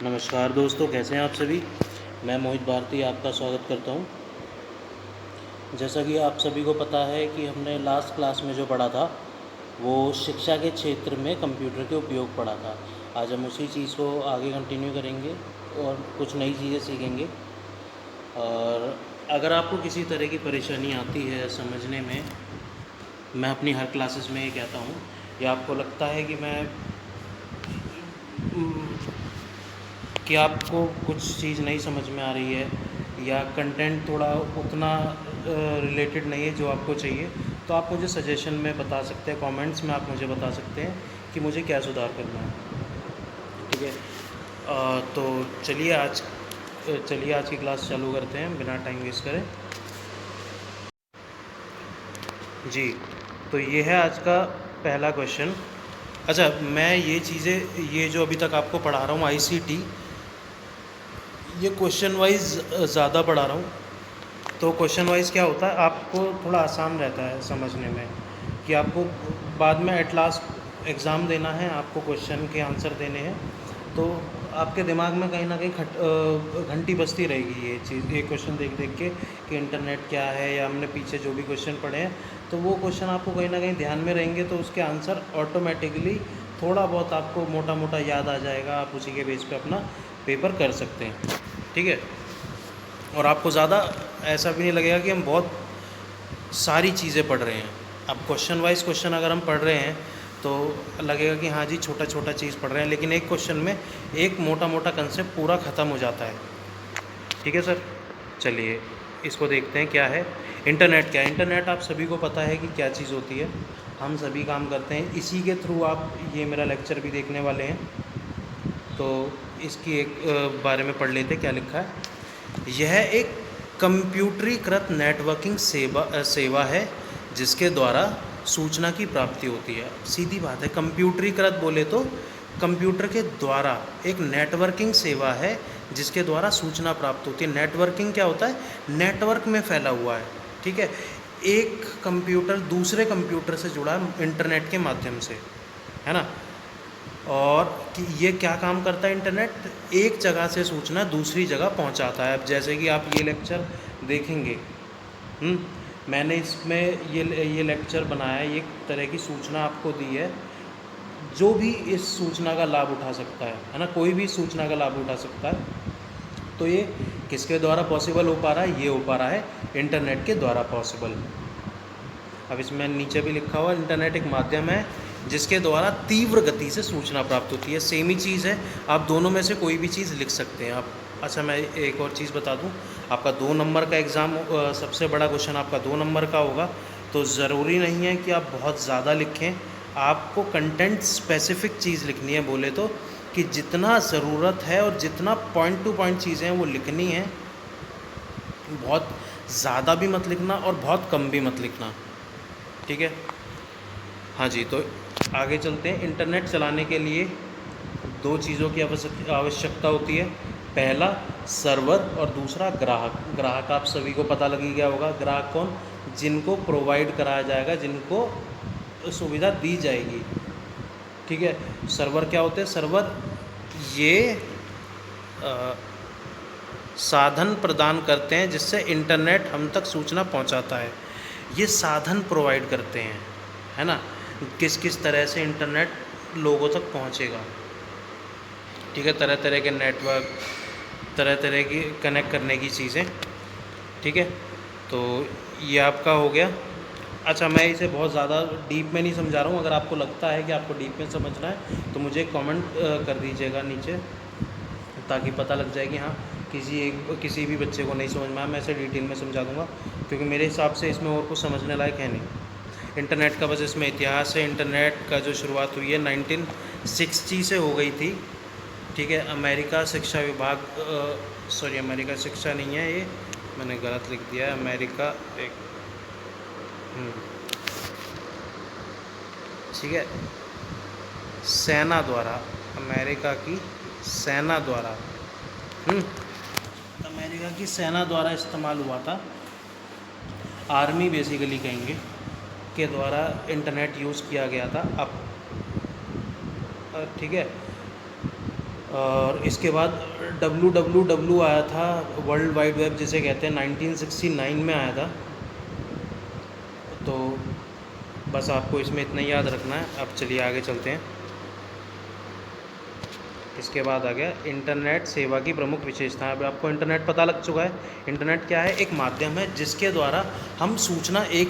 नमस्कार दोस्तों, कैसे हैं आप सभी। मैं मोहित भारती आपका स्वागत करता हूं। जैसा कि आप सभी को पता है कि हमने लास्ट क्लास में जो पढ़ा था वो शिक्षा के क्षेत्र में कंप्यूटर के उपयोग पढ़ा था। आज हम उसी चीज़ को आगे कंटिन्यू करेंगे और कुछ नई चीज़ें सीखेंगे। और अगर आपको किसी तरह की परेशानी आती है समझने में, मैं अपनी हर क्लासेस में ये कहता हूँ, या आपको लगता है कि आपको कुछ चीज़ नहीं समझ में आ रही है या कंटेंट थोड़ा उतना रिलेटेड नहीं है जो आपको चाहिए, तो आप मुझे सजेशन में बता सकते हैं, कमेंट्स में आप मुझे बता सकते हैं कि मुझे क्या सुधार करना है। ठीक है। तो चलिए आज की क्लास चालू करते हैं बिना टाइम वेस्ट करें। जी, तो ये है आज का पहला क्वेश्चन। अच्छा, मैं ये जो अभी तक आपको पढ़ा रहा हूँ आईसीटी, ये क्वेश्चन वाइज ज़्यादा पढ़ा रहा हूँ। तो क्वेश्चन वाइज क्या होता है, आपको थोड़ा आसान रहता है समझने में कि आपको बाद में एट लास्ट एग्ज़ाम देना है, आपको क्वेश्चन के आंसर देने हैं, तो आपके दिमाग में कहीं ना कहीं घंटी बजती रहेगी ये चीज़, ये क्वेश्चन देख देख के कि इंटरनेट क्या है, या हमने पीछे जो भी क्वेश्चन पढ़े हैं तो वो क्वेश्चन आपको कहीं ना कहीं ध्यान में रहेंगे, तो उसके आंसर ऑटोमेटिकली थोड़ा बहुत आपको मोटा मोटा याद आ जाएगा। आप उसी के बेस पे अपना पेपर कर सकते हैं। ठीक है। और आपको ज़्यादा ऐसा भी नहीं लगेगा कि हम बहुत सारी चीज़ें पढ़ रहे हैं। अब क्वेश्चन वाइज क्वेश्चन अगर हम पढ़ रहे हैं तो लगेगा कि हाँ जी छोटा छोटा चीज़ पढ़ रहे हैं, लेकिन एक क्वेश्चन में एक मोटा मोटा कंसेप्ट पूरा ख़त्म हो जाता है। ठीक है सर, चलिए इसको देखते हैं क्या है। इंटरनेट क्या है। इंटरनेट आप सभी को पता है कि क्या चीज़ होती है, हम सभी काम करते हैं इसी के थ्रू। आप ये मेरा लेक्चर भी देखने वाले हैं, तो इसकी एक बारे में पढ़ लेते क्या लिखा है। यह एक कंप्यूटरीकृत नेटवर्किंग सेवा है जिसके द्वारा सूचना की प्राप्ति होती है। सीधी बात है, कंप्यूटरीकृत बोले तो कंप्यूटर के द्वारा एक नेटवर्किंग सेवा है जिसके द्वारा सूचना प्राप्त होती है। नेटवर्किंग क्या होता है, नेटवर्क में फैला हुआ है। ठीक है, एक कंप्यूटर दूसरे कंप्यूटर से जुड़ा है इंटरनेट के माध्यम से, है ना। और कि ये क्या काम करता है इंटरनेट, एक जगह से सूचना दूसरी जगह पहुंचाता है। अब जैसे कि आप ये लेक्चर देखेंगे, मैंने इसमें ये लेक्चर बनाया है, ये तरह की सूचना आपको दी है। जो भी इस सूचना का लाभ उठा सकता है ना, कोई भी सूचना का लाभ उठा सकता है। तो ये किसके द्वारा पॉसिबल हो पा रहा है, ये हो पा रहा है इंटरनेट के द्वारा पॉसिबल। अब इसमें नीचे भी लिखा हुआ, इंटरनेट एक माध्यम है जिसके द्वारा तीव्र गति से सूचना प्राप्त होती है। सेम ही चीज़ है, आप दोनों में से कोई भी चीज़ लिख सकते हैं आप। अच्छा, मैं एक और चीज़ बता दूं, आपका 2 नंबर का एग्ज़ाम, सबसे बड़ा क्वेश्चन आपका 2 नंबर का होगा, तो ज़रूरी नहीं है कि आप बहुत ज़्यादा लिखें। आपको कंटेंट स्पेसिफिक चीज़ लिखनी है, बोले तो कि जितना ज़रूरत है और जितना पॉइंट टू पॉइंट चीज़ें हैं वो लिखनी है। बहुत ज़्यादा भी मत लिखना और बहुत कम भी मत लिखना। ठीक है। हाँ जी, तो आगे चलते हैं। इंटरनेट चलाने के लिए 2 चीज़ों की आवश्यकता होती है। पहला सर्वर और दूसरा ग्राहक। ग्राहक आप सभी को पता लग ही गया होगा, ग्राहक कौन, जिनको प्रोवाइड कराया जाएगा, जिनको सुविधा दी जाएगी। ठीक है। सर्वर क्या होते हैं, सर्वर ये साधन प्रदान करते हैं जिससे इंटरनेट हम तक सूचना पहुंचाता है। ये साधन प्रोवाइड करते हैं, है ना, किस किस तरह से इंटरनेट लोगों तक पहुंचेगा। ठीक है, तरह तरह के नेटवर्क, तरह तरह की कनेक्ट करने की चीज़ें। ठीक है, तो ये आपका हो गया। अच्छा, मैं इसे बहुत ज़्यादा डीप में नहीं समझा रहा हूँ। अगर आपको लगता है कि आपको डीप में समझना है तो मुझे कमेंट कर दीजिएगा नीचे, ताकि पता लग जाए कि हाँ किसी भी बच्चे को नहीं समझ में आया। मैं इसे डिटेल में समझा दूँगा, क्योंकि मेरे हिसाब से इसमें और कुछ समझने लायक है नहीं। इंटरनेट का बस इसमें इतिहास है। इंटरनेट का जो शुरुआत हुई है 1960 से हो गई थी। ठीक है, अमेरिका शिक्षा विभाग, सॉरी अमेरिका शिक्षा नहीं है, ये मैंने गलत लिख दिया है। अमेरिका एक ठीक है, सेना द्वारा, अमेरिका की सेना द्वारा, अमेरिका की सेना द्वारा इस्तेमाल हुआ था। आर्मी बेसिकली कहेंगे, के द्वारा इंटरनेट यूज़ किया गया था। अब ठीक है, और इसके बाद WWW आया था, वर्ल्ड वाइड वेब जिसे कहते हैं, 1969 में आया था। तो बस आपको इसमें इतना ही याद रखना है। अब चलिए आगे चलते हैं। इसके बाद आ गया इंटरनेट सेवा की प्रमुख विशेषताएं। अब आपको इंटरनेट पता लग चुका है। इंटरनेट क्या है? एक माध्यम है जिसके द्वारा हम सूचना एक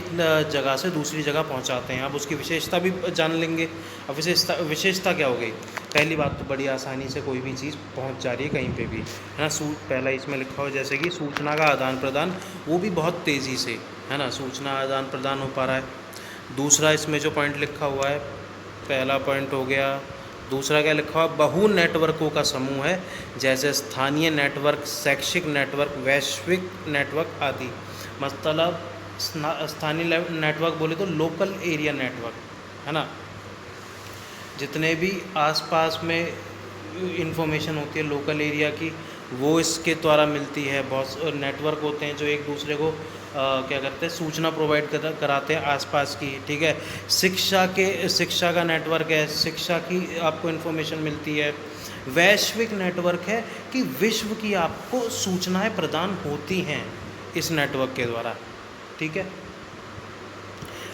जगह से दूसरी जगह पहुंचाते हैं। अब उसकी विशेषता भी जान लेंगे। अब विशेषता क्या हो गई? पहली बात तो बड़ी आसानी से कोई भी चीज़ पहुंच जा रही है कहीं पे भी, है ना। पहला इसमें लिखा हो जैसे कि सूचना का आदान प्रदान, वो भी बहुत तेज़ी से, है ना, सूचना आदान प्रदान हो पा रहा है। दूसरा इसमें जो पॉइंट लिखा हुआ है, पहला पॉइंट हो गया। दूसरा क्या लिखा हुआ? बहु नेटवर्कों का समूह है, जैसे स्थानीय नेटवर्क, शैक्षिक नेटवर्क, वैश्विक नेटवर्क आदि। मतलब स्थानीय नेटवर्क बोले तो लोकल एरिया नेटवर्क, है ना। जितने भी आसपास में इंफॉर्मेशन होती है लोकल एरिया की, वो इसके द्वारा मिलती है। बहुत नेटवर्क होते हैं जो एक दूसरे को क्या करते हैं, सूचना प्रोवाइड कराते हैं आसपास की, ठीक है। शिक्षा का नेटवर्क है, शिक्षा की आपको इन्फॉर्मेशन मिलती है। वैश्विक नेटवर्क है कि विश्व की आपको सूचनाएं प्रदान होती हैं इस नेटवर्क के द्वारा, ठीक है।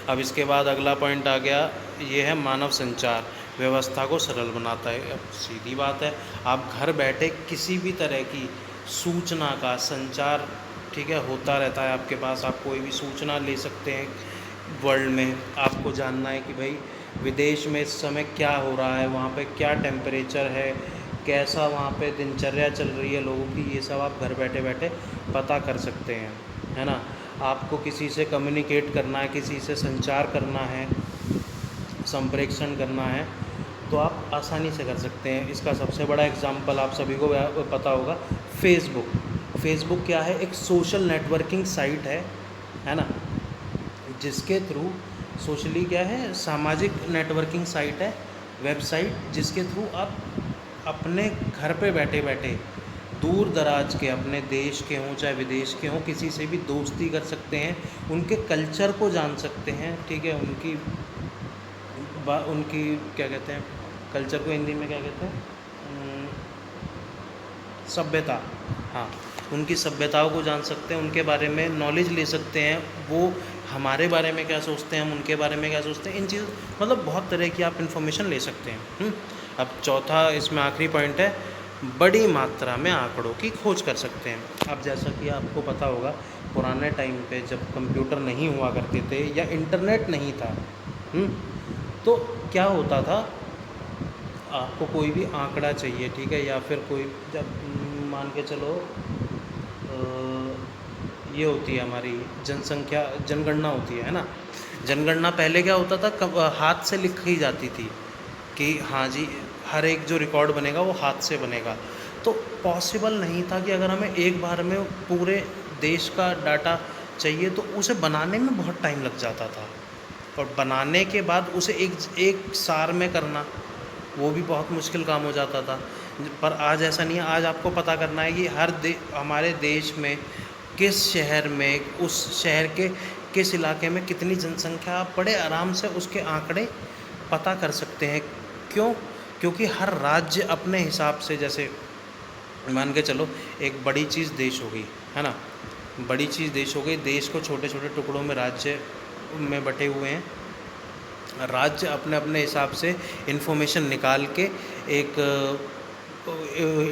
अब इसके बाद अगला पॉइंट आ गया, ये है मानव संचार, व्यवस्था को सरल बनाता है। अब सीधी बात है, आप घर बैठे किसी भी तरह की सूचना का संचार, ठीक है, होता रहता है आपके पास। आप कोई भी सूचना ले सकते हैं वर्ल्ड में। आपको जानना है कि भाई विदेश में इस समय क्या हो रहा है, वहाँ पे क्या टेम्परेचर है, कैसा वहाँ पे दिनचर्या चल रही है लोगों की, ये सब आप घर बैठे बैठे पता कर सकते हैं, है ना। आपको किसी से कम्युनिकेट करना है, किसी से संचार करना है, संप्रेषण करना है, तो आप आसानी से कर सकते हैं। इसका सबसे बड़ा एग्जांपल आप सभी को पता होगा, फेसबुक क्या है? एक सोशल नेटवर्किंग साइट है ना, जिसके थ्रू सोशली क्या है, सामाजिक नेटवर्किंग साइट है, वेबसाइट, जिसके थ्रू आप अपने घर पे बैठे बैठे दूर दराज के, अपने देश के हों चाहे विदेश के हों, किसी से भी दोस्ती कर सकते हैं, उनके कल्चर को जान सकते हैं, ठीक है। उनकी क्या कहते हैं, कल्चर को हिंदी में क्या कहते हैं, सभ्यता, हाँ, उनकी सभ्यताओं को जान सकते हैं, उनके बारे में नॉलेज ले सकते हैं, वो हमारे बारे में क्या सोचते हैं, हम उनके बारे में क्या सोचते हैं, इन चीज़, मतलब बहुत तरह की आप इन्फॉर्मेशन ले सकते हैं। अब चौथा इसमें आखिरी पॉइंट है, बड़ी मात्रा में आंकड़ों की खोज कर सकते हैं। अब जैसा कि आपको पता होगा, पुराने टाइम पे जब कंप्यूटर नहीं हुआ करते थे या इंटरनेट नहीं था, तो क्या होता था, आपको कोई भी आंकड़ा चाहिए, ठीक है, या फिर कोई, जब मान के चलो ये होती है हमारी जनसंख्या, जनगणना होती है ना। जनगणना पहले क्या होता था, हाथ से लिखी जाती थी कि हाँ जी, हर एक जो रिकॉर्ड बनेगा वो हाथ से बनेगा। तो पॉसिबल नहीं था कि अगर हमें एक बार में पूरे देश का डाटा चाहिए तो उसे बनाने में बहुत टाइम लग जाता था, और बनाने के बाद उसे एक सार में करना, वो भी बहुत मुश्किल काम हो जाता था। पर आज ऐसा नहीं है। आज आपको पता करना है कि हमारे देश में किस शहर में, उस शहर के किस इलाके में कितनी जनसंख्या, आप बड़े आराम से उसके आंकड़े पता कर सकते हैं। क्यों? क्योंकि हर राज्य अपने हिसाब से, जैसे मान के चलो एक बड़ी चीज़ देश हो गई, है ना, बड़ी चीज़ देश हो गई, देश को छोटे छोटे टुकड़ों में राज्य में बटे हुए हैं। राज्य अपने अपने हिसाब से इन्फॉर्मेशन निकाल के एक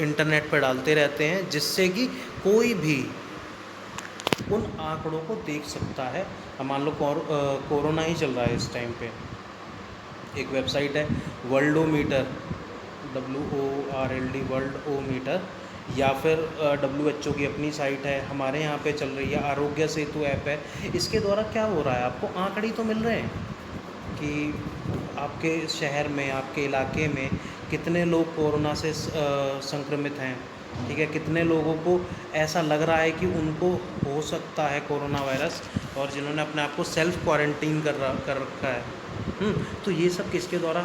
इंटरनेट पर डालते रहते हैं, जिससे कि कोई भी उन आंकड़ों को देख सकता है। अब मान लो कोरोना ही चल रहा है इस टाइम पे, एक वेबसाइट है वर्ल्डोमीटर, WORLD, वर्ल्डोमीटर, या फिर WHO की अपनी साइट है, हमारे यहाँ पे चल रही है आरोग्य सेतु ऐप है। इसके द्वारा क्या हो रहा है, आपको आंकड़े तो मिल रहे हैं कि आपके शहर में, आपके इलाके में कितने लोग कोरोना से संक्रमित हैं, ठीक है, कितने लोगों को ऐसा लग रहा है कि उनको हो सकता है कोरोना वायरस, और जिन्होंने अपने आप को सेल्फ क्वारंटीन कर रखा है। तो ये सब किसके द्वारा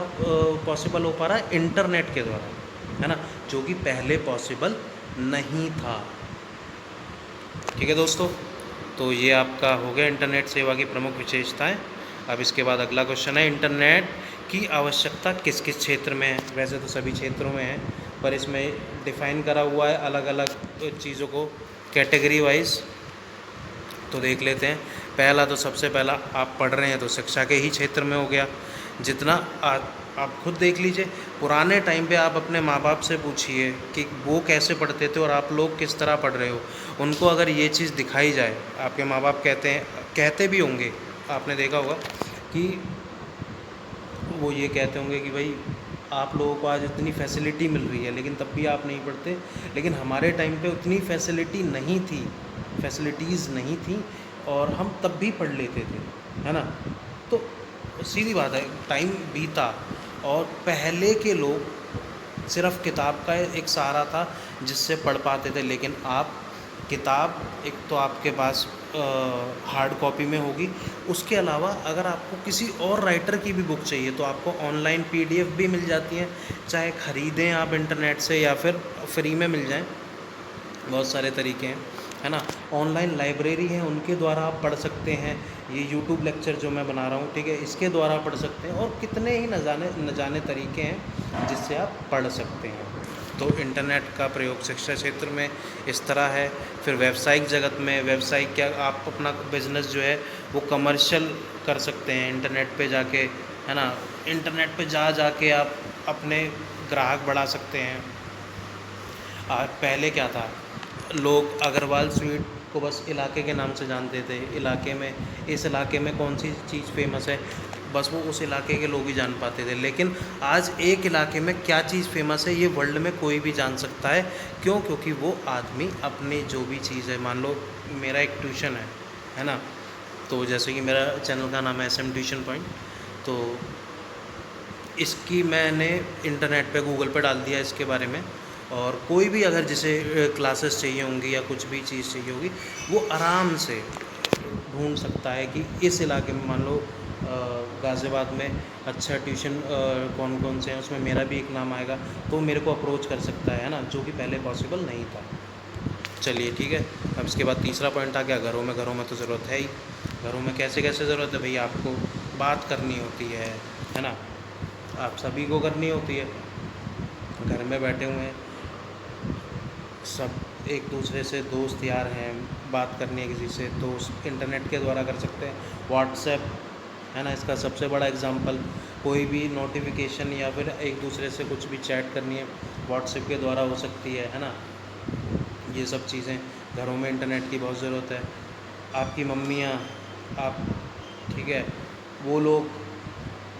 पॉसिबल हो पा रहा है? इंटरनेट के द्वारा, है ना, जो कि पहले पॉसिबल नहीं था। ठीक है दोस्तों, तो ये आपका हो गया इंटरनेट सेवा की प्रमुख विशेषताएं। अब इसके बाद अगला क्वेश्चन है, इंटरनेट की आवश्यकता किस किस क्षेत्र में है? वैसे तो सभी क्षेत्रों में है, पर इसमें डिफ़ाइन करा हुआ है अलग अलग चीज़ों को कैटेगरी वाइज। तो देख लेते हैं। पहला तो सबसे पहला आप पढ़ रहे हैं तो शिक्षा के ही क्षेत्र में हो गया। जितना आप खुद देख लीजिए, पुराने टाइम पे आप अपने माँ बाप से पूछिए कि वो कैसे पढ़ते थे और आप लोग किस तरह पढ़ रहे हो। उनको अगर ये चीज़ दिखाई जाए, आपके माँ बाप कहते भी होंगे, आपने देखा होगा कि वो ये कहते होंगे कि भाई आप लोगों को आज इतनी फैसिलिटी मिल रही है लेकिन तब भी आप नहीं पढ़ते। लेकिन हमारे टाइम पे उतनी फैसिलिटीज़ नहीं थी और हम तब भी पढ़ लेते थे, है ना। तो सीधी बात है, टाइम बीता और पहले के लोग सिर्फ़ किताब का एक सहारा था जिससे पढ़ पाते थे। लेकिन आप किताब एक तो आपके पास हार्ड कॉपी में होगी, उसके अलावा अगर आपको किसी और राइटर की भी बुक चाहिए तो आपको ऑनलाइन पीडीएफ भी मिल जाती हैं, चाहे ख़रीदें आप इंटरनेट से या फिर फ्री में मिल जाएं। बहुत सारे तरीके हैं, है ना। ऑनलाइन लाइब्रेरी है, उनके द्वारा आप पढ़ सकते हैं। ये यूट्यूब लेक्चर जो मैं बना रहा हूँ, ठीक है, इसके द्वारा पढ़ सकते हैं। और कितने ही न जाने तरीके हैं जिससे आप पढ़ सकते हैं। तो इंटरनेट का प्रयोग शिक्षा क्षेत्र में इस तरह है। फिर व्यावसायिक जगत में, व्यवसायिक क्या, आप अपना बिज़नेस जो है वो कमर्शियल कर सकते हैं इंटरनेट पे जाके, है ना। इंटरनेट पे जाके आप अपने ग्राहक बढ़ा सकते हैं। पहले क्या था, लोग अग्रवाल स्वीट को बस इलाके के नाम से जानते थे। इलाके में, इस इलाके में कौन सी चीज़ फेमस है, बस वो उस इलाके के लोग ही जान पाते थे। लेकिन आज एक इलाके में क्या चीज़ फेमस है ये वर्ल्ड में कोई भी जान सकता है। क्यों? क्योंकि वो आदमी अपनी जो भी चीज़ है, मान लो मेरा एक ट्यूशन है ना, तो जैसे कि मेरा चैनल का नाम है SM ट्यूशन पॉइंट, तो इसकी मैंने इंटरनेट पे गूगल पे डाल दिया इसके बारे में। और कोई भी अगर जिसे क्लासेस चाहिए होंगी या कुछ भी चीज़ चाहिए होगी, वो आराम से ढूंढ सकता है कि इस इलाके में, मान लो गाज़ियाबाद में अच्छा ट्यूशन कौन कौन से हैं, उसमें मेरा भी एक नाम आएगा, तो मेरे को अप्रोच कर सकता है ना, जो कि पहले पॉसिबल नहीं था। चलिए ठीक है। अब इसके बाद तीसरा पॉइंट आ गया घरों में तो ज़रूरत है ही। घरों में कैसे ज़रूरत है भैया, आपको बात करनी होती है ना, आप सभी को करनी होती है। घर में बैठे हुए हैं सब, एक दूसरे से दोस्त यार हैं, बात करनी है किसी से तो इंटरनेट के द्वारा कर सकते हैं। व्हाट्सएप है ना, इसका सबसे बड़ा एग्जांपल। कोई भी नोटिफिकेशन या फिर एक दूसरे से कुछ भी चैट करनी है, व्हाट्सएप के द्वारा हो सकती है ना। ये सब चीज़ें घरों में इंटरनेट की बहुत ज़रूरत है। आपकी मम्मियाँ, आप, ठीक है, वो लोग,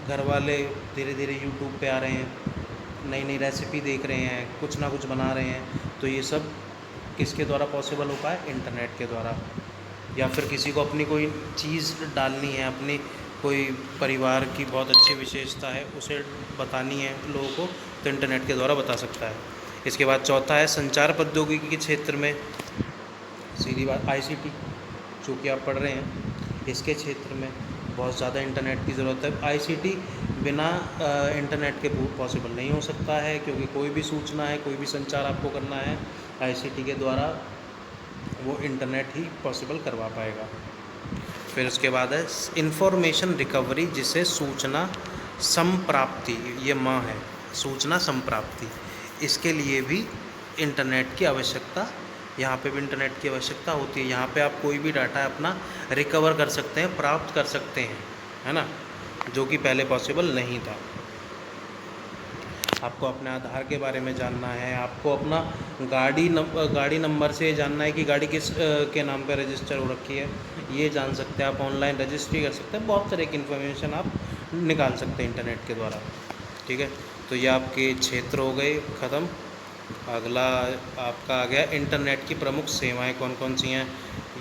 घर वाले धीरे धीरे यूट्यूब पे आ रहे हैं, नई नई रेसिपी देख रहे हैं, कुछ ना कुछ बना रहे हैं, तो ये सब किसके द्वारा पॉसिबल हो पाए? इंटरनेट के द्वारा। या फिर किसी को अपनी कोई चीज़ डालनी है, अपनी कोई परिवार की बहुत अच्छी विशेषता है उसे बतानी है लोगों को, तो इंटरनेट के द्वारा बता सकता है। इसके बाद चौथा है संचार प्रौद्योगिकी के क्षेत्र में, सीधी बात ICT जो कि आप पढ़ रहे हैं, इसके क्षेत्र में बहुत ज़्यादा इंटरनेट की ज़रूरत है। ICT बिना इंटरनेट के पॉसिबल नहीं हो सकता है, क्योंकि कोई भी सूचना है, कोई भी संचार आपको करना है, ICT के द्वारा वो इंटरनेट ही पॉसिबल करवा पाएगा। फिर उसके बाद है इंफॉर्मेशन रिकवरी, जिसे सूचना संप्राप्ति, ये माँ है, सूचना संप्राप्ति, इसके लिए भी इंटरनेट की आवश्यकता, यहाँ पे भी इंटरनेट की आवश्यकता होती है। यहाँ पे आप कोई भी डाटा अपना रिकवर कर सकते हैं, प्राप्त कर सकते हैं, है ना, जो कि पहले पॉसिबल नहीं था। आपको अपने आधार के बारे में जानना है, आपको अपना गाड़ी नंबर से जानना है कि गाड़ी किस के नाम पर रजिस्टर हो रखी है, ये जान सकते हैं। आप ऑनलाइन रजिस्ट्री कर सकते हैं, बहुत तरह की इन्फॉर्मेशन आप निकाल सकते हैं इंटरनेट के द्वारा, ठीक है। तो ये आपके क्षेत्र हो गए ख़त्म। अगला आपका आ गया इंटरनेट की प्रमुख सेवाएं कौन कौन सी हैं,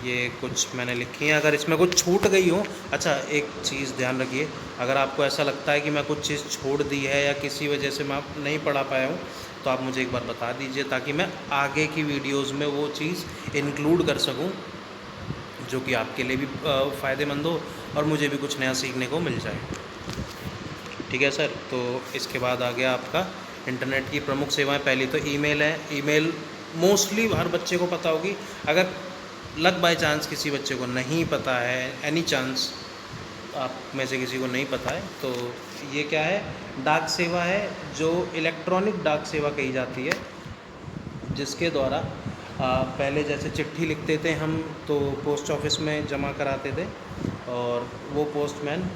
ये कुछ मैंने लिखी हैं। अगर इसमें कुछ छूट गई हो, अच्छा एक चीज़ ध्यान रखिए, अगर आपको ऐसा लगता है कि मैं कुछ चीज़ छोड़ दी है या किसी वजह से मैं नहीं पढ़ा पाया हूँ, तो आप मुझे एक बार बता दीजिए, ताकि मैं आगे की वीडियोज़ में वो चीज़ इंक्लूड कर सकूँ, जो कि आपके लिए भी फ़ायदेमंद हो और मुझे भी कुछ नया सीखने को मिल जाए। ठीक है सर। तो इसके बाद आ गया आपका इंटरनेट की प्रमुख सेवाएं। पहली तो ईमेल है। ईमेल मोस्टली हर बच्चे को पता होगी। अगर लक बाय चांस किसी बच्चे को नहीं पता है, एनी चांस, आप में से किसी को नहीं पता है तो ये क्या है, डाक सेवा है जो इलेक्ट्रॉनिक डाक सेवा कही जाती है, जिसके द्वारा पहले जैसे चिट्ठी लिखते थे हम तो पोस्ट ऑफिस में जमा कराते थे और वो पोस्टमैन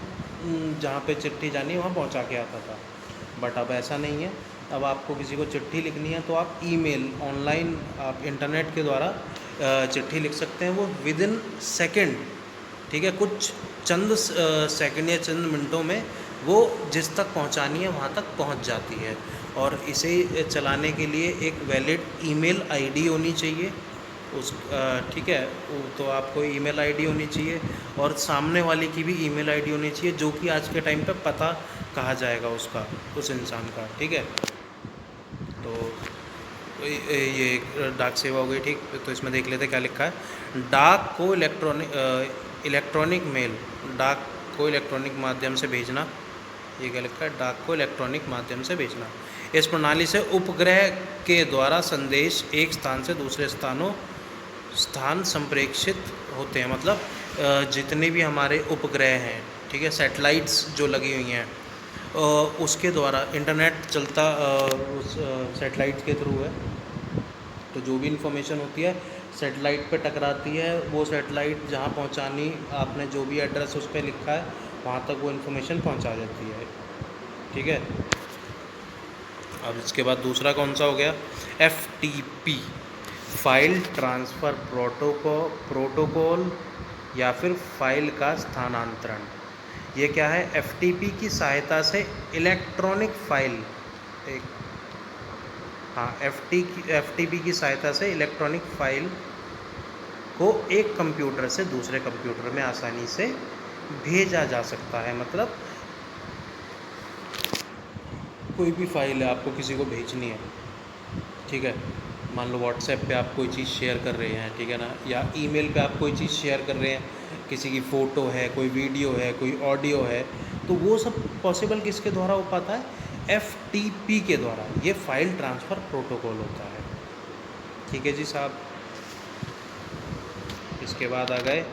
जहाँ पे चिट्ठी जानी है वहाँ पहुँचा के आता था। बट अब ऐसा नहीं है, अब आपको किसी को चिट्ठी लिखनी है तो आप ईमेल ऑनलाइन आप इंटरनेट के द्वारा चिट्ठी लिख सकते हैं, वो विदिन सेकंड, ठीक है, कुछ चंद सेकंड या चंद मिनटों में वो जिस तक पहुंचानी है वहां तक पहुंच जाती है। और इसे चलाने के लिए एक वैलिड ईमेल आईडी होनी चाहिए उस ठीक है, तो आपको ईमेल आईडी होनी चाहिए और सामने वाले की भी ईमेल आईडी होनी चाहिए, जो कि आज के टाइम पे पता कहा जाएगा उसका, उस इंसान का, ठीक है। तो ये डाक सेवा हो गई, ठीक। तो इसमें देख लेते क्या लिखा है। डाक को इलेक्ट्रॉनिक मेल, डाक को इलेक्ट्रॉनिक माध्यम से भेजना, ये क्या लिखा है, डाक को इलेक्ट्रॉनिक माध्यम से भेजना। इस प्रणाली से उपग्रह के द्वारा संदेश एक स्थान से दूसरे स्थान संप्रेषित होते हैं। मतलब जितने भी हमारे उपग्रह हैं, ठीक है, सैटेलाइट्स जो लगी हुई हैं, उसके द्वारा इंटरनेट चलता उस सैटेलाइट के थ्रू है। तो जो भी इन्फॉर्मेशन होती है सैटेलाइट पे टकराती है, वो सैटेलाइट जहाँ पहुँचानी, आपने जो भी एड्रेस उस पर लिखा है वहाँ तक वो इन्फॉर्मेशन पहुँचा जाती है, ठीक है। अब इसके बाद दूसरा कौन सा हो गया, FTP, फाइल ट्रांसफ़र प्रोटोकॉल या फिर फाइल का स्थानांतरण। ये क्या है, FTP की सहायता से इलेक्ट्रॉनिक फाइल, FTP की सहायता से इलेक्ट्रॉनिक फाइल को एक कंप्यूटर से दूसरे कंप्यूटर में आसानी से भेजा जा सकता है। मतलब कोई भी फाइल है आपको किसी को भेजनी है, ठीक है, मान लो व्हाट्सएप पे आप कोई चीज़ शेयर कर रहे हैं, ठीक है ना, या ईमेल पे आप कोई चीज़ शेयर कर रहे हैं, किसी की फ़ोटो है, कोई वीडियो है, कोई ऑडियो है, तो वो सब पॉसिबल किसके द्वारा हो पाता है, FTP के द्वारा। ये फाइल ट्रांसफ़र प्रोटोकॉल होता है, ठीक है जी साहब। इसके बाद आ गए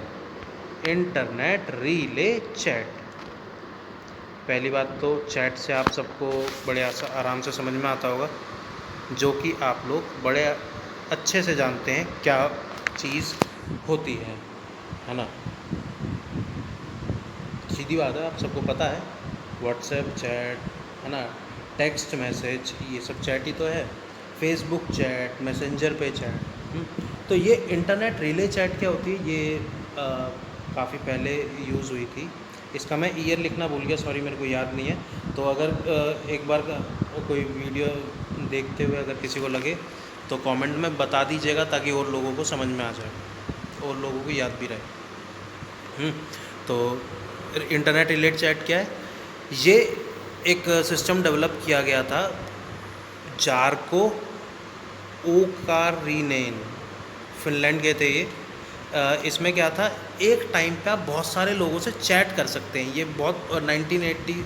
इंटरनेट रिले चैट। पहली बात तो चैट से आप सबको बड़े आराम से समझ में आता होगा, जो कि आप लोग बड़े अच्छे से जानते हैं क्या चीज़ होती है ना। सीधी बात है, आप सबको पता है, व्हाट्सएप चैट है ना, टेक्स्ट मैसेज, ये सब चैट ही तो है, फेसबुक चैट, मैसेंजर पे चैट। तो ये इंटरनेट रिले चैट क्या होती है, ये काफ़ी पहले यूज़ हुई थी। इसका मैं ईयर लिखना भूल गया, सॉरी, मेरे को याद नहीं है। तो अगर एक बार कोई वीडियो देखते हुए अगर किसी को लगे तो कमेंट में बता दीजिएगा, ताकि और लोगों को समझ में आ जाए, और लोगों को याद भी रहे। तो इंटरनेट रिले चैट क्या है, ये एक सिस्टम डेवलप किया गया था जार्को ओकारिनेन, फिनलैंड के थे ये। इसमें क्या था, एक टाइम पे आप बहुत सारे लोगों से चैट कर सकते हैं। ये बहुत 1980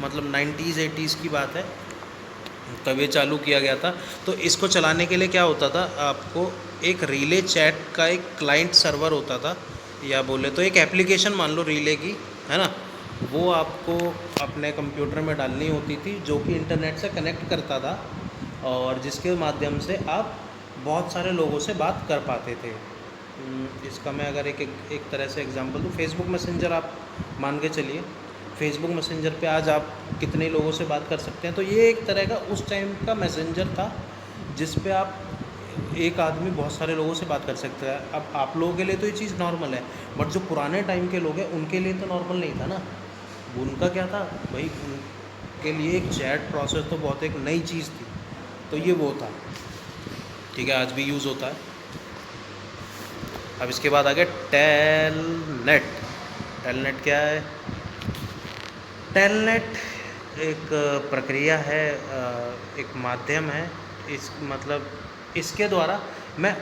मतलब 90s 80s की बात है, तब ये चालू किया गया था। तो इसको चलाने के लिए क्या होता था, आपको एक रिले चैट का एक क्लाइंट सर्वर होता था, या बोले तो एक एप्लीकेशन मान लो रिले की, है ना, वो आपको अपने कंप्यूटर में डालनी होती थी, जो कि इंटरनेट से कनेक्ट करता था और जिसके माध्यम से आप बहुत सारे लोगों से बात कर पाते थे। इसका मैं अगर एक तरह से एग्जांपल दूँ, फेसबुक मैसेंजर आप मान के चलिए, फेसबुक मैसेंजर पे आज आप कितने लोगों से बात कर सकते हैं। तो ये एक तरह का उस टाइम का मैसेंजर था, जिस पे आप एक आदमी बहुत सारे लोगों से बात कर सकता है। अब आप लोगों के लिए तो ये चीज़ नॉर्मल है, बट जो पुराने टाइम के लोग हैं उनके लिए तो नॉर्मल नहीं था ना। उनका क्या था भाई, उनके लिए एक चैट प्रोसेस तो बहुत एक नई चीज़ थी। तो ये वो था, ठीक है, आज भी यूज़ होता है। अब इसके बाद आ गया टेलनेट। टेलनेट क्या है, टेलनेट एक प्रक्रिया है, एक माध्यम है। इस मतलब इसके द्वारा मैं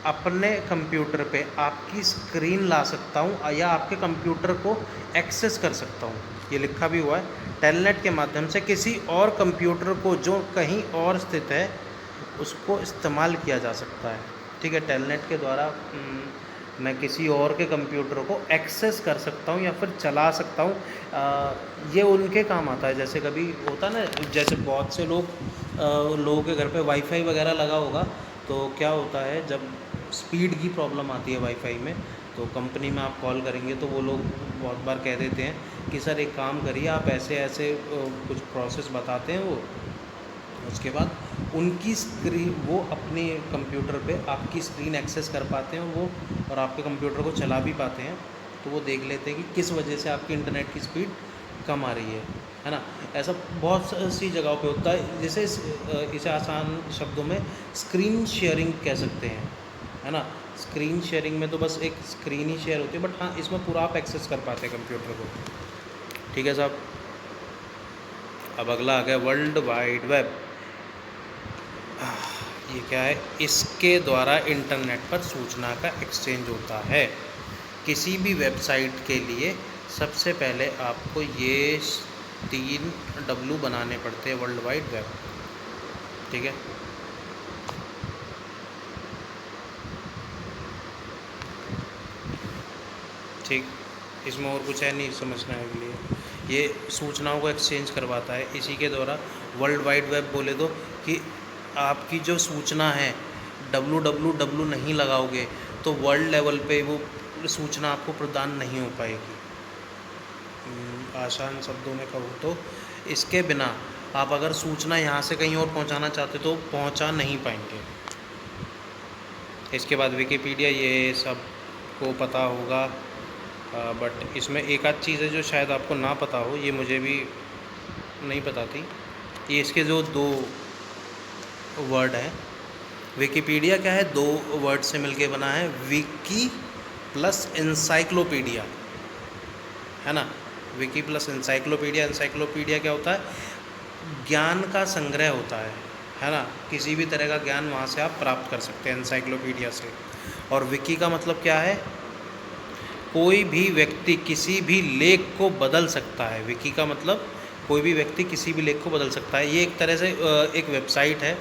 अपने कंप्यूटर पे आपकी स्क्रीन ला सकता हूँ या आपके कंप्यूटर को एक्सेस कर सकता हूँ। ये लिखा भी हुआ है, टेलनेट के माध्यम से किसी और कंप्यूटर को जो कहीं और स्थित है उसको इस्तेमाल किया जा सकता है, ठीक है। टेलनेट के द्वारा मैं किसी और के कंप्यूटर को एक्सेस कर सकता हूँ या फिर चला सकता हूँ। ये उनके काम आता है, जैसे कभी होता ना, जैसे बहुत से लोगों के घर पे वाईफाई वगैरह लगा होगा, तो क्या होता है जब स्पीड की प्रॉब्लम आती है वाईफाई में, तो कंपनी में आप कॉल करेंगे तो वो लोग बहुत बार कह देते हैं कि सर एक काम करिए, आप ऐसे ऐसे कुछ प्रोसेस बताते हैं वो, उसके बाद उनकी स्क्रीन, वो अपने कंप्यूटर पे आपकी स्क्रीन एक्सेस कर पाते हैं वो, और आपके कंप्यूटर को चला भी पाते हैं। तो वो देख लेते हैं कि किस वजह से आपकी इंटरनेट की स्पीड कम आ रही है ना। ऐसा बहुत सी जगहों पे होता है, जैसे इसे आसान शब्दों में स्क्रीन शेयरिंग कह सकते हैं, है ना। स्क्रीन शेयरिंग में तो बस एक स्क्रीन ही शेयर होती है, बट हाँ इसमें पूरा आप एक्सेस कर पाते हैं कंप्यूटर को। ठीक है साहब। अब अगला आ गया वर्ल्ड वाइड वेब। ये क्या है? इसके द्वारा इंटरनेट पर सूचना का एक्सचेंज होता है। किसी भी वेबसाइट के लिए सबसे पहले आपको ये 3 W बनाने पड़ते हैं, वर्ल्ड वाइड वेब। ठीक है। ठीक, इसमें और कुछ है नहीं समझना के लिए। ये सूचनाओं को एक्सचेंज करवाता है, इसी के द्वारा वर्ल्ड वाइड वेब बोले तो कि आपकी जो सूचना है, www नहीं लगाओगे तो वर्ल्ड लेवल पे वो सूचना आपको प्रदान नहीं हो पाएगी। आसान शब्दों में कहूँ तो इसके बिना आप अगर सूचना यहाँ से कहीं और पहुँचाना चाहते तो पहुँचा नहीं पाएंगे। इसके बाद विकिपीडिया, ये सब को पता होगा, बट इसमें एक आध चीज़ है जो शायद आपको ना पता हो, ये मुझे भी नहीं पता थी। ये इसके जो 2 वर्ड हैं, विकिपीडिया क्या है, 2 वर्ड से मिलके बना है, विकी प्लस इंसाइक्लोपीडिया, है ना। Vicky plus encyclopedia. इंसाइक्लोपीडिया क्या होता है? ज्ञान का संग्रह होता है ना। किसी भी तरह का ज्ञान वहाँ से आप प्राप्त कर सकते हैं इंसाइक्लोपीडिया से। और विकी का मतलब क्या है? कोई भी व्यक्ति किसी भी लेख को बदल सकता है। विकी का मतलब कोई भी व्यक्ति किसी भी लेख को बदल सकता है। ये एक तरह से एक वेबसाइट है,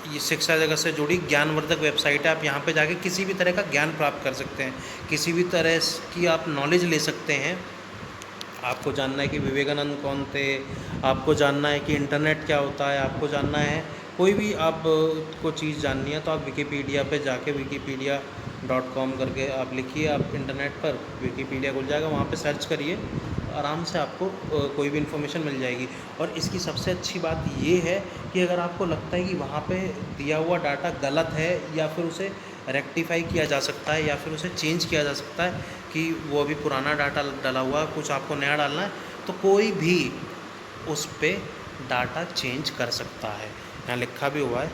ये शिक्षा जगत से जुड़ी ज्ञानवर्धक वेबसाइट है। आप यहाँ पे जाके किसी भी तरह का ज्ञान प्राप्त कर सकते हैं, किसी भी तरह की आप नॉलेज ले सकते हैं। आपको जानना है कि विवेकानंद कौन थे, आपको जानना है कि इंटरनेट क्या होता है, आपको जानना है कोई भी आप को चीज़ जाननी है, तो आप विकिपीडिया पे जाके wikipedia.com करके आप लिखिए, आप इंटरनेट पर विकिपीडिया खुल जाएगा, वहाँ पे सर्च करिए, आराम से आपको कोई भी इन्फॉर्मेशन मिल जाएगी। और इसकी सबसे अच्छी बात ये है कि अगर आपको लगता है कि वहाँ पे दिया हुआ डाटा गलत है, या फिर उसे रेक्टिफाई किया जा सकता है, या फिर उसे चेंज किया जा सकता है कि वो अभी पुराना डाटा डाला हुआ है, कुछ आपको नया डालना है, तो कोई भी उस पर डाटा चेंज कर सकता है। यहाँ लिखा भी हुआ है,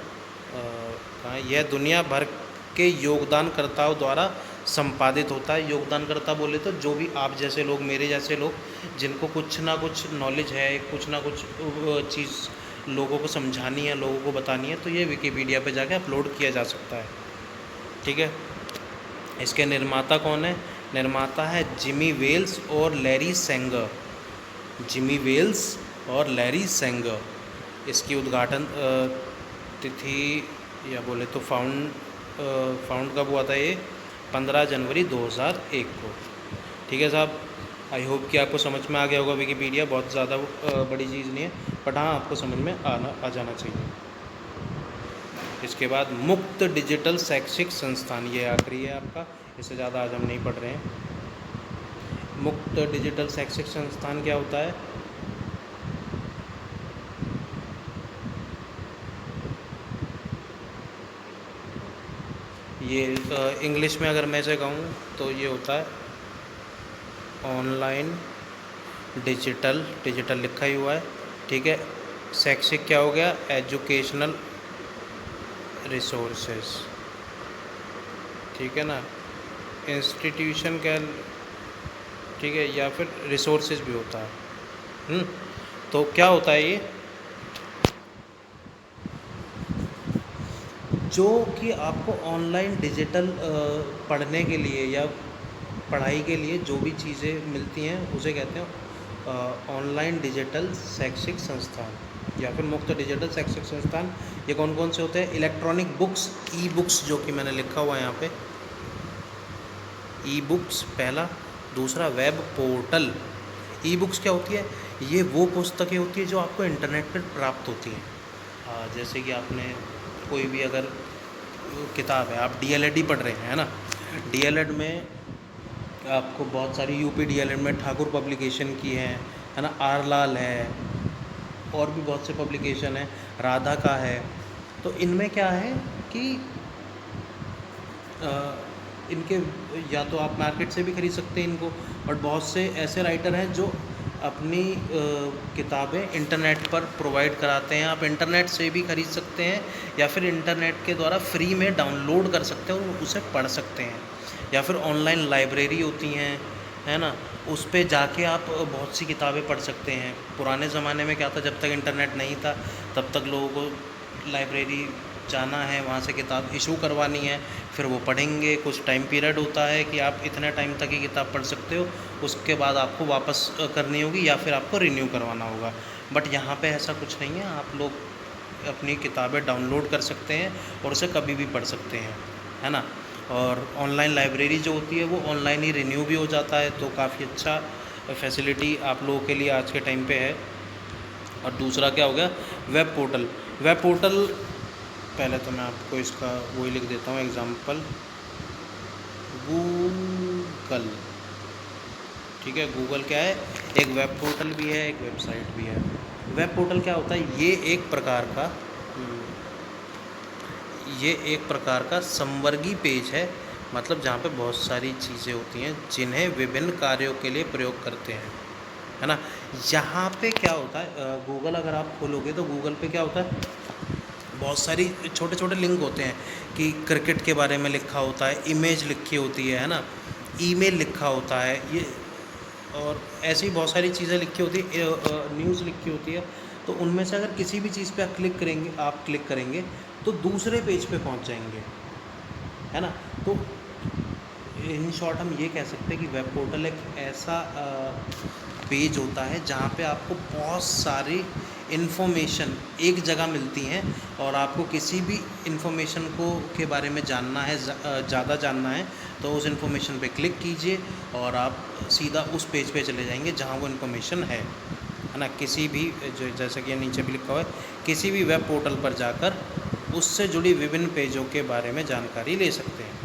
कहाँ, यह दुनिया भर के योगदानकर्ताओं द्वारा संपादित होता है। योगदानकर्ता बोले तो जो भी आप जैसे लोग, मेरे जैसे लोग, जिनको कुछ ना कुछ नॉलेज है, कुछ ना कुछ चीज़ लोगों को समझानी है, लोगों को बतानी है, तो ये विकिपीडिया पे जाके अपलोड किया जा सकता है। ठीक है। इसके निर्माता कौन है? निर्माता है जिमी वेल्स और लैरी सेंगर। जिमी वेल्स और लैरी सेंगर। इसकी उद्घाटन तिथि या बोले तो फाउंड कब हुआ था? ये 15 जनवरी 2001 को। ठीक है साहब। आई होप कि आपको समझ में आ गया होगा। विकिपीडिया बहुत ज़्यादा बड़ी चीज़ नहीं है, बट हाँ आपको समझ में आ जाना चाहिए। इसके बाद मुक्त डिजिटल शैक्षिक संस्थान, ये आखिरी है आपका, इससे ज़्यादा आज हम नहीं पढ़ रहे हैं। मुक्त डिजिटल शैक्षिक संस्थान क्या होता है? ये इंग्लिश में अगर मैं इसे कहूँ तो ये होता है ऑनलाइन डिजिटल लिखा ही हुआ है। ठीक है। शैक्षिक क्या हो गया? Educational resources. ठीक है ना। इंस्टीट्यूशन क्या, ठीक है, या फिर रिसोर्सेज भी होता है। तो क्या होता है ये? जो कि आपको ऑनलाइन डिजिटल पढ़ने के लिए या पढ़ाई के लिए जो भी चीज़ें मिलती हैं, उसे कहते हैं ऑनलाइन डिजिटल शैक्षिक संस्थान या फिर मुक्त डिजिटल शैक्षिक संस्थान, ये कौन कौन से होते हैं? इलेक्ट्रॉनिक बुक्स, ई बुक्स जो कि मैंने लिखा हुआ है यहाँ पे, ई बुक्स पहला। दूसरा वेब पोर्टल। ई बुक्स क्या होती है? ये वो पुस्तकें होती है जो आपको इंटरनेट पर प्राप्त होती हैं। जैसे कि आपने कोई भी अगर किताब है, आप डीएलएड पढ़ रहे हैं, है ना, डीएलएड में आपको बहुत सारी यूपी डीएलएड में ठाकुर पब्लिकेशन की है ना, आर लाल है, और भी बहुत से पब्लिकेशन है, राधा का है। तो इनमें क्या है कि इनके या तो आप मार्केट से भी खरीद सकते हैं इनको, और बहुत से ऐसे राइटर हैं जो अपनी किताबें इंटरनेट पर प्रोवाइड कराते हैं। आप इंटरनेट से भी खरीद सकते हैं या फिर इंटरनेट के द्वारा फ्री में डाउनलोड कर सकते हैं और उसे पढ़ सकते हैं। या फिर ऑनलाइन लाइब्रेरी होती हैं, है ना, उस पे जाके आप बहुत सी किताबें पढ़ सकते हैं। पुराने ज़माने में क्या था, जब तक इंटरनेट नहीं था तब तक लोगों को लाइब्रेरी जाना है, वहाँ से किताब इशू करवानी है, फिर वो पढ़ेंगे। कुछ टाइम पीरियड होता है कि आप इतने टाइम तक ही किताब पढ़ सकते हो, उसके बाद आपको वापस करनी होगी या फिर आपको रिन्यू करवाना होगा। बट यहाँ पे ऐसा कुछ नहीं है, आप लोग अपनी किताबें डाउनलोड कर सकते हैं और उसे कभी भी पढ़ सकते हैं, है ना। और ऑनलाइन लाइब्रेरी जो होती है वो ऑनलाइन ही रिन्यू भी हो जाता है, तो काफ़ी अच्छा फैसिलिटी आप लोगों के लिए आज के टाइम पे है। और दूसरा क्या हो गया? Web portal. वेब पोर्टल पहले तो मैं आपको इसका वही लिख देता हूँ एग्ज़ाम्पल, गूगल। ठीक है, गूगल क्या है? एक वेब पोर्टल भी है, एक वेबसाइट भी है। वेब पोर्टल क्या होता है? ये एक प्रकार का संवर्गी पेज है, मतलब जहाँ पे बहुत सारी चीज़ें होती हैं जिन्हें विभिन्न कार्यों के लिए प्रयोग करते हैं, है ना। यहाँ पे क्या होता है, गूगल अगर आप खोलोगे तो गूगल पे क्या होता है, बहुत सारी छोटे छोटे लिंक होते हैं कि क्रिकेट के बारे में लिखा होता है, इमेज लिखी होती है ना, ईमेल लिखा होता है, ये और ऐसी बहुत सारी चीज़ें लिखी होती है, न्यूज़ लिखी होती है। तो उनमें से अगर किसी भी चीज़ पे आप क्लिक करेंगे तो दूसरे पेज पे पहुंच जाएंगे, है ना। तो इन शॉर्ट हम ये कह सकते हैं कि वेब पोर्टल एक ऐसा पेज होता है जहाँ पे आपको बहुत सारी इन्फॉर्मेशन एक जगह मिलती हैं, और आपको किसी भी इन्फॉर्मेशन के बारे में जानना है, ज़्यादा जानना है, तो उस इन्फॉर्मेशन पे क्लिक कीजिए और आप सीधा उस पेज पे चले जाएंगे जहाँ वो इन्फॉर्मेशन है ना। किसी भी जो जैसे कि नीचे भी लिखा हुआ है, किसी भी वेब पोर्टल पर जाकर उससे जुड़ी विभिन्न पेजों के बारे में जानकारी ले सकते हैं।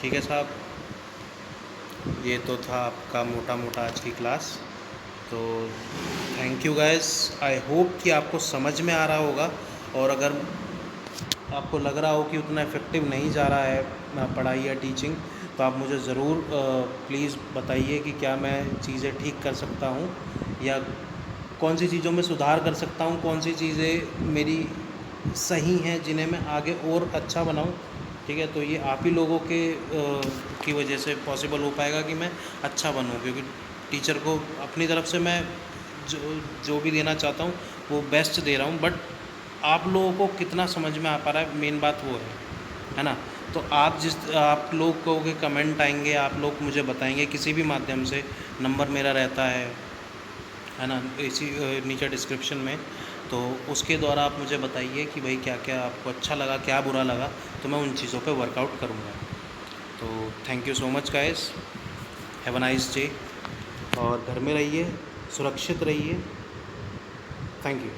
ठीक है साहब, ये तो था आपका मोटा मोटा आज की क्लास। तो thank you guys, I hope कि आपको समझ में आ रहा होगा, और अगर आपको लग रहा हो कि उतना इफ़ेक्टिव नहीं जा रहा है पढ़ाई या टीचिंग, तो आप मुझे ज़रूर प्लीज़ बताइए कि क्या मैं चीज़ें ठीक कर सकता हूँ या कौन सी चीज़ों में सुधार कर सकता हूँ, कौन सी चीज़ें मेरी सही हैं जिन्हें मैं आगे और अच्छा बनाऊँ। ठीक है, तो ये आप ही लोगों की वजह से पॉसिबल हो पाएगा कि मैं अच्छा बनूँ, क्योंकि टीचर को अपनी तरफ से मैं जो भी देना चाहता हूँ वो बेस्ट दे रहा हूँ, बट आप लोगों को कितना समझ में आ पा रहा है, मेन बात वो है ना। तो आप लोग कहोगे, कमेंट आएंगे, आप लोग मुझे बताएंगे किसी भी माध्यम से, नंबर मेरा रहता है ना, इसी नीचे डिस्क्रिप्शन में, तो उसके द्वारा आप मुझे बताइए कि भाई क्या क्या आपको अच्छा लगा, क्या बुरा लगा, तो मैं उन चीज़ों पे वर्कआउट करूँगा। तो thank you so much guys, have a nice day, और घर में रहिए, सुरक्षित रहिए। Thank you.